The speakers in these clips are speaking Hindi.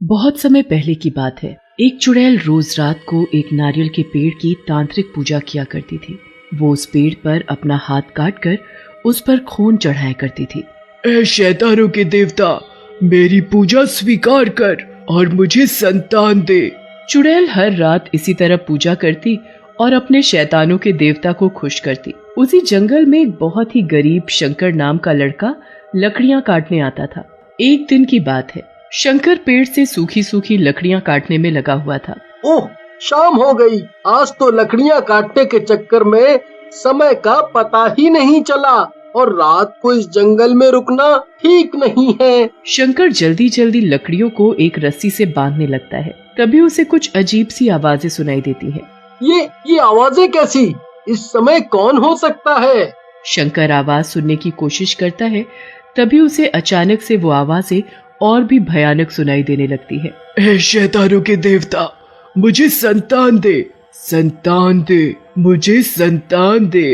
बहुत समय पहले की बात है। एक चुड़ैल रोज रात को एक नारियल के पेड़ की तांत्रिक पूजा किया करती थी। वो उस पेड़ पर अपना हाथ काट कर उस पर खून चढ़ाया करती थी। ऐ शैतानों के देवता, मेरी पूजा स्वीकार कर और मुझे संतान दे। चुड़ैल हर रात इसी तरह पूजा करती और अपने शैतानों के देवता को खुश करती। उसी जंगल में एक बहुत ही गरीब शंकर नाम का लड़का लकड़ियां काटने आता था। एक दिन की बात है, शंकर पेड़ से सूखी सूखी लकड़ियां काटने में लगा हुआ था। ओह, शाम हो गई। आज तो लकड़ियां काटने के चक्कर में समय का पता ही नहीं चला और रात को इस जंगल में रुकना ठीक नहीं है। शंकर जल्दी जल्दी लकड़ियों को एक रस्सी से बांधने लगता है। तभी उसे कुछ अजीब सी आवाजें सुनाई देती हैं। ये आवाजें कैसी? इस समय कौन हो सकता है? शंकर आवाज सुनने की कोशिश करता है। तभी उसे अचानक से वो आवाजें और भी भयानक सुनाई देने लगती है। ऐ शैतानों के देवता, मुझे संतान दे, संतान दे, मुझे संतान दे।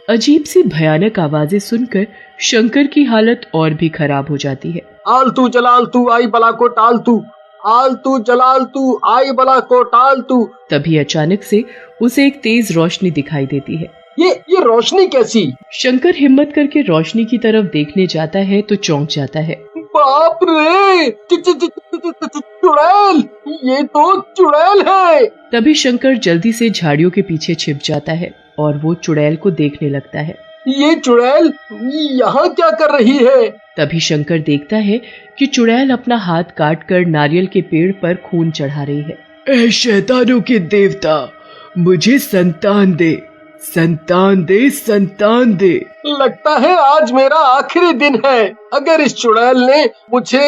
अजीब सी भयानक आवाजें सुनकर शंकर की हालत और भी खराब हो जाती है। आलतू जलालतू आई बला को टालतू, आलतू जलालतू आई बला को टालतू। तभी अचानक से उसे एक तेज रोशनी दिखाई देती है। ये रोशनी कैसी? शंकर हिम्मत करके रोशनी की तरफ देखने जाता है तो चौंक जाता है। बाप रे, चुड़ैल! ये तो चुड़ैल है। तभी शंकर जल्दी से झाड़ियों के पीछे छिप जाता है और वो चुड़ैल को देखने लगता है। ये चुड़ैल यहाँ क्या कर रही है? तभी शंकर देखता है कि चुड़ैल अपना हाथ काट कर नारियल के पेड़ पर खून चढ़ा रही है। ऐ शैतानों के देवता, मुझे संतान दे, संतान दे, संतान दे। लगता है आज मेरा आखिरी दिन है। अगर इस चुड़ैल ने मुझे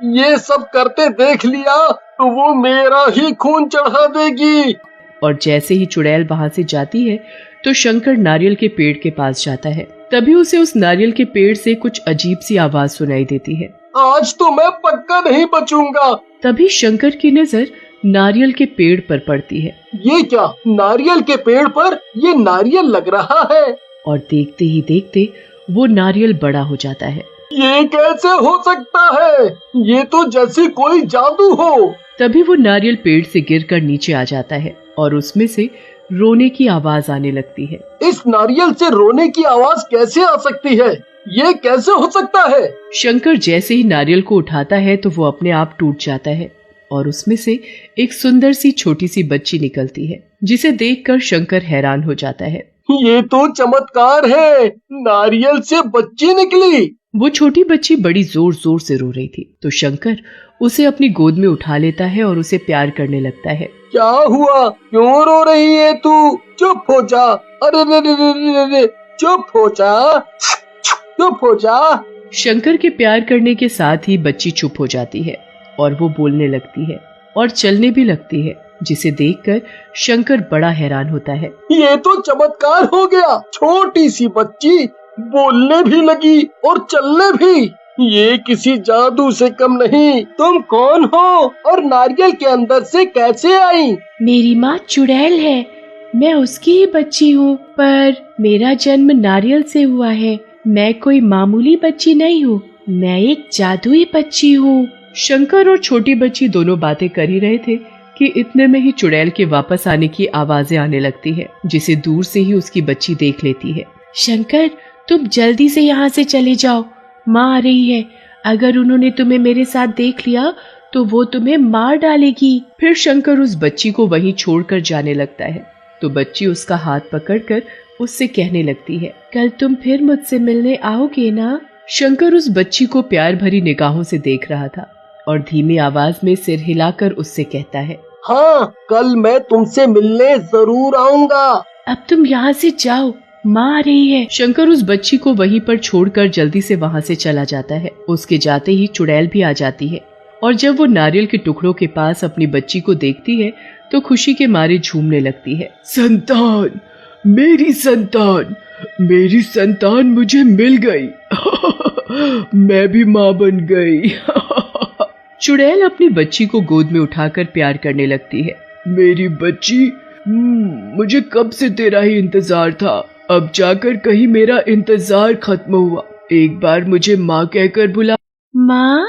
ये सब करते देख लिया तो वो मेरा ही खून चढ़ा देगी। और जैसे ही चुड़ैल वहाँ से जाती है तो शंकर नारियल के पेड़ के पास जाता है। तभी उसे उस नारियल के पेड़ से कुछ अजीब सी आवाज सुनाई देती है। आज तो मैं पक्का नहीं बचूंगा। तभी शंकर की नजर नारियल के पेड़ पर पड़ती है। ये क्या? नारियल के पेड़ पर ये नारियल लग रहा है। और देखते ही देखते वो नारियल बड़ा हो जाता है। ये कैसे हो सकता है? ये तो जैसे कोई जादू हो। तभी वो नारियल पेड़ से गिरकर नीचे आ जाता है और उसमें से रोने की आवाज आने लगती है। इस नारियल से रोने की आवाज कैसे आ सकती है? ये कैसे हो सकता है? शंकर जैसे ही नारियल को उठाता है तो वो अपने आप टूट जाता है और उसमें से एक सुंदर सी छोटी सी बच्ची निकलती है, जिसे देखकर शंकर हैरान हो जाता है। ये तो चमत्कार है, नारियल से बच्ची निकली। वो छोटी बच्ची बड़ी जोर जोर से रो रही थी तो शंकर उसे अपनी गोद में उठा लेता है और उसे प्यार करने लगता है। क्या हुआ? क्यों रो रही है तू? चुप हो जा। अरे रे रे रे रे, चुप हो जा, चुप हो जा। शंकर के प्यार करने के साथ ही बच्ची चुप हो जाती है और वो बोलने लगती है और चलने भी लगती है, जिसे देखकर शंकर बड़ा हैरान होता है। ये तो चमत्कार हो गया। छोटी सी बच्ची बोलने भी लगी और चलने भी। ये किसी जादू से कम नहीं। तुम कौन हो और नारियल के अंदर से कैसे आई? मेरी माँ चुड़ैल है, मैं उसकी ही बच्ची हूँ, पर मेरा जन्म नारियल से हुआ है। मैं कोई मामूली बच्ची नहीं हूँ, मैं एक जादुई बच्ची हूँ। शंकर और छोटी बच्ची दोनों बातें कर ही रहे थे कि इतने में ही चुड़ैल के वापस आने की आवाजें आने लगती है, जिसे दूर से ही उसकी बच्ची देख लेती है। शंकर, तुम जल्दी से यहाँ से चले जाओ, माँ आ रही है। अगर उन्होंने तुम्हें मेरे साथ देख लिया तो वो तुम्हें मार डालेगी। फिर शंकर उस बच्ची को वहीं छोड़कर जाने लगता है तो बच्ची उसका हाथ पकड़कर उससे कहने लगती है, कल तुम फिर मुझसे मिलने आओगे ना? शंकर उस बच्ची को प्यार भरी निगाहों से देख रहा था और धीमी आवाज में सिर हिलाकर उससे कहता है, हाँ, कल मैं तुमसे मिलने जरूर आऊंगा। अब तुम यहाँ से जाओ, माँ आ रही है। शंकर उस बच्ची को वहीं पर छोड़कर जल्दी से वहाँ से चला जाता है। उसके जाते ही चुड़ैल भी आ जाती है और जब वो नारियल के टुकड़ों के पास अपनी बच्ची को देखती है तो खुशी के मारे झूमने लगती है। संतान, मेरी संतान, मेरी संतान मुझे मिल गई। मैं भी माँ बन गई। चुड़ैल अपनी बच्ची को गोद में उठाकर प्यार करने लगती है। मेरी बच्ची, मुझे कब से तेरा ही इंतजार था। अब जाकर कहीं मेरा इंतजार खत्म हुआ। एक बार मुझे माँ कहकर बुला। माँ?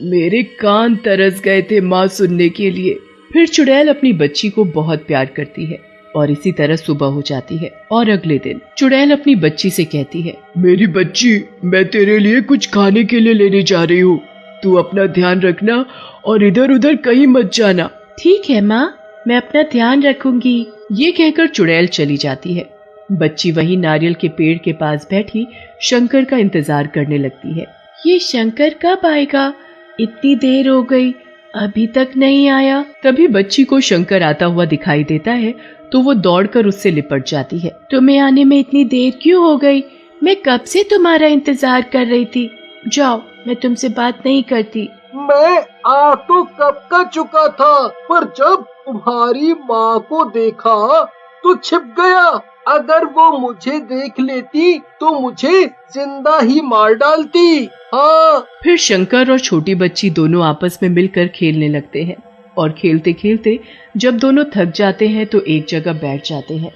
मेरे कान तरस गए थे माँ सुनने के लिए। फिर चुड़ैल अपनी बच्ची को बहुत प्यार करती है और इसी तरह सुबह हो जाती है और अगले दिन चुड़ैल अपनी बच्ची से कहती है, मेरी बच्ची, मैं तेरे लिए कुछ खाने के लिए लेने जा रही हूँ। तू अपना ध्यान रखना और इधर उधर कहीं मत जाना। ठीक है माँ, मैं अपना ध्यान रखूंगी। ये कहकर चुड़ैल चली जाती है। बच्ची वहीं नारियल के पेड़ के पास बैठी शंकर का इंतजार करने लगती है। ये शंकर कब आएगा? इतनी देर हो गई, अभी तक नहीं आया। तभी बच्ची को शंकर आता हुआ दिखाई देता है तो वो दौड़कर उससे लिपट जाती है। तुम्हें आने में इतनी देर क्यों हो गई? मैं कब से तुम्हारा इंतजार कर रही थी। जाओ, मैं तुमसे बात नहीं करती। मैं आ तो कब का चुका था, पर जब तुम्हारी माँ को देखा तो छिप गया। अगर वो मुझे देख लेती तो मुझे जिंदा ही मार डालती। हाँ। फिर शंकर और छोटी बच्ची दोनों आपस में मिलकर खेलने लगते हैं और खेलते खेलते जब दोनों थक जाते हैं तो एक जगह बैठ जाते हैं।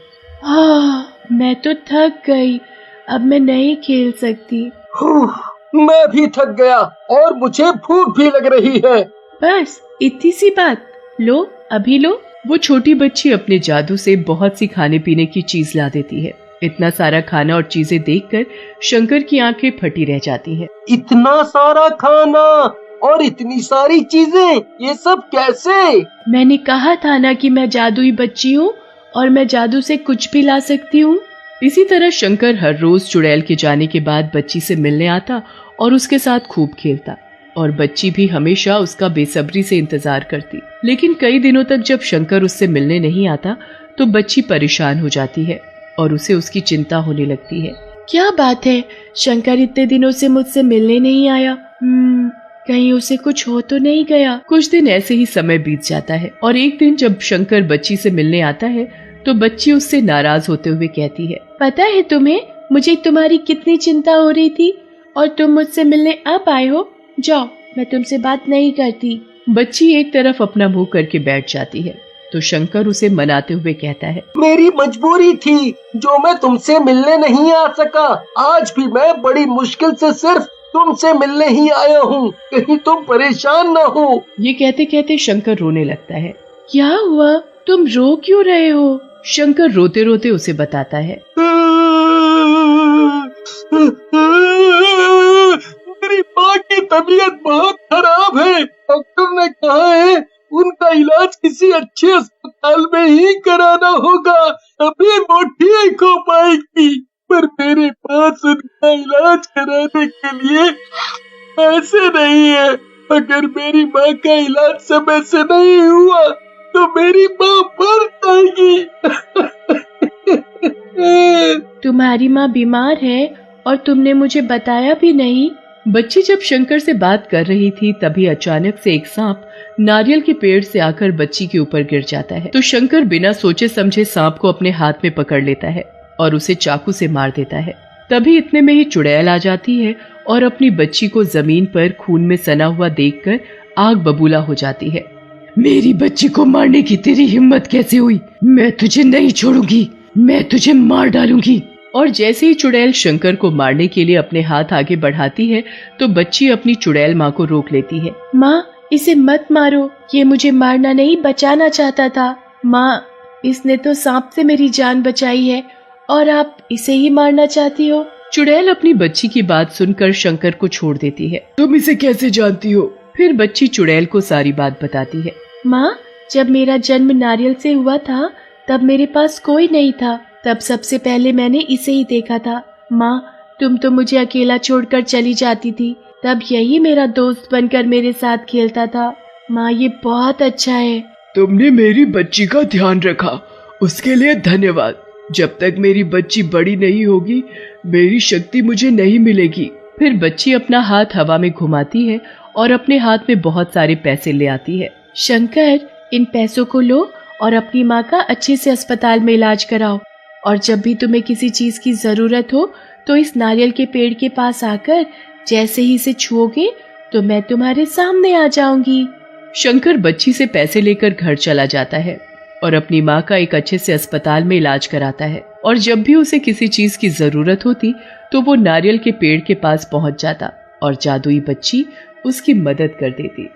मैं तो थक गई, अब मैं नहीं खेल सकती। मैं भी थक गया और मुझे भूख भी लग रही है। बस इतनी सी बात, लो अभी लो। वो छोटी बच्ची अपने जादू से बहुत सी खाने पीने की चीज ला देती है। इतना सारा खाना और चीजें देखकर शंकर की आंखें फटी रह जाती हैं। इतना सारा खाना और इतनी सारी चीजें, ये सब कैसे? मैंने कहा था ना कि मैं जादुई बच्ची हूँ और मैं जादू से कुछ भी ला सकती हूँ। इसी तरह शंकर हर रोज चुड़ैल के जाने के बाद बच्ची से मिलने आता और उसके साथ खूब खेलता और बच्ची भी हमेशा उसका बेसब्री से इंतजार करती। लेकिन कई दिनों तक जब शंकर उससे मिलने नहीं आता तो बच्ची परेशान हो जाती है और उसे उसकी चिंता होने लगती है। क्या बात है, शंकर इतने दिनों से मुझसे मिलने नहीं आया? कहीं उसे कुछ हो तो नहीं गया? कुछ दिन ऐसे ही समय बीत जाता है और एक दिन जब शंकर बच्ची से मिलने आता है तो बच्ची उससे नाराज होते हुए कहती है, पता है तुम्हें, मुझे तुम्हारी कितनी चिंता हो रही थी और तुम मुझसे मिलने अब आए हो। जाओ, मैं तुमसे बात नहीं करती। बच्ची एक तरफ अपना मुंह करके बैठ जाती है तो शंकर उसे मनाते हुए कहता है, मेरी मजबूरी थी जो मैं तुमसे मिलने नहीं आ सका। आज भी मैं बड़ी मुश्किल से सिर्फ तुमसे मिलने ही आया हूँ, कहीं तुम परेशान न हो। ये कहते कहते शंकर रोने लगता है। क्या हुआ, तुम रो क्यों रहे हो? शंकर रोते रोते उसे बताता है, मेरी माँ की तबीयत बहुत खराब है। डॉक्टर ने कहा है उनका इलाज किसी अच्छे अस्पताल में ही कराना होगा, तभी वो ठीक हो पाएगी। पर मेरे पास उनका इलाज कराने के लिए पैसे नहीं है। अगर मेरी माँ का इलाज समय से नहीं हुआ तो मेरी माँ मर जाएगी। तुम्हारी माँ बीमार है और तुमने मुझे बताया भी नहीं। बच्ची जब शंकर से बात कर रही थी तभी अचानक से एक सांप नारियल के पेड़ से आकर बच्ची के ऊपर गिर जाता है तो शंकर बिना सोचे समझे सांप को अपने हाथ में पकड़ लेता है और उसे चाकू से मार देता है। तभी इतने में ही चुड़ैल आ जाती है और अपनी बच्ची को जमीन पर खून में सना हुआ देखकर आग बबूला हो जाती है। मेरी बच्ची को मारने की तेरी हिम्मत कैसे हुई? मैं तुझे नहीं छोड़ूंगी, मैं तुझे मार डालूंगी। और जैसे ही चुड़ैल शंकर को मारने के लिए अपने हाथ आगे बढ़ाती है तो बच्ची अपनी चुड़ैल माँ को रोक लेती है। माँ, इसे मत मारो, ये मुझे मारना नहीं बचाना चाहता था। माँ, इसने तो सांप से मेरी जान बचाई है और आप इसे ही मारना चाहती हो। चुड़ैल अपनी बच्ची की बात सुनकर शंकर को छोड़ देती है। तुम इसे कैसे जानती हो? फिर बच्ची चुड़ैल को सारी बात बताती है। माँ, जब मेरा जन्म नारियल से हुआ था तब मेरे पास कोई नहीं था, तब सबसे पहले मैंने इसे ही देखा था। माँ, तुम तो मुझे अकेला छोड़कर चली जाती थी, तब यही मेरा दोस्त बनकर मेरे साथ खेलता था। माँ, ये बहुत अच्छा है। तुमने मेरी बच्ची का ध्यान रखा, उसके लिए धन्यवाद। जब तक मेरी बच्ची बड़ी नहीं होगी मेरी शक्ति मुझे नहीं मिलेगी। फिर बच्ची अपना हाथ हवा में घुमाती है और अपने हाथ में बहुत सारे पैसे ले आती है। शंकर, इन पैसों को लो और अपनी माँ का अच्छे से अस्पताल में इलाज कराओ, और जब भी तुम्हें किसी चीज की जरूरत हो तो इस नारियल के पेड़ के पास आकर जैसे ही इसे छुओगे तो मैं तुम्हारे सामने आ जाऊंगी। शंकर बच्ची से पैसे लेकर घर चला जाता है और अपनी माँ का एक अच्छे से अस्पताल में इलाज कराता है। और जब भी उसे किसी चीज की जरूरत होती तो वो नारियल के पेड़ के पास पहुंच जाता और जादुई बच्ची उसकी मदद कर देती।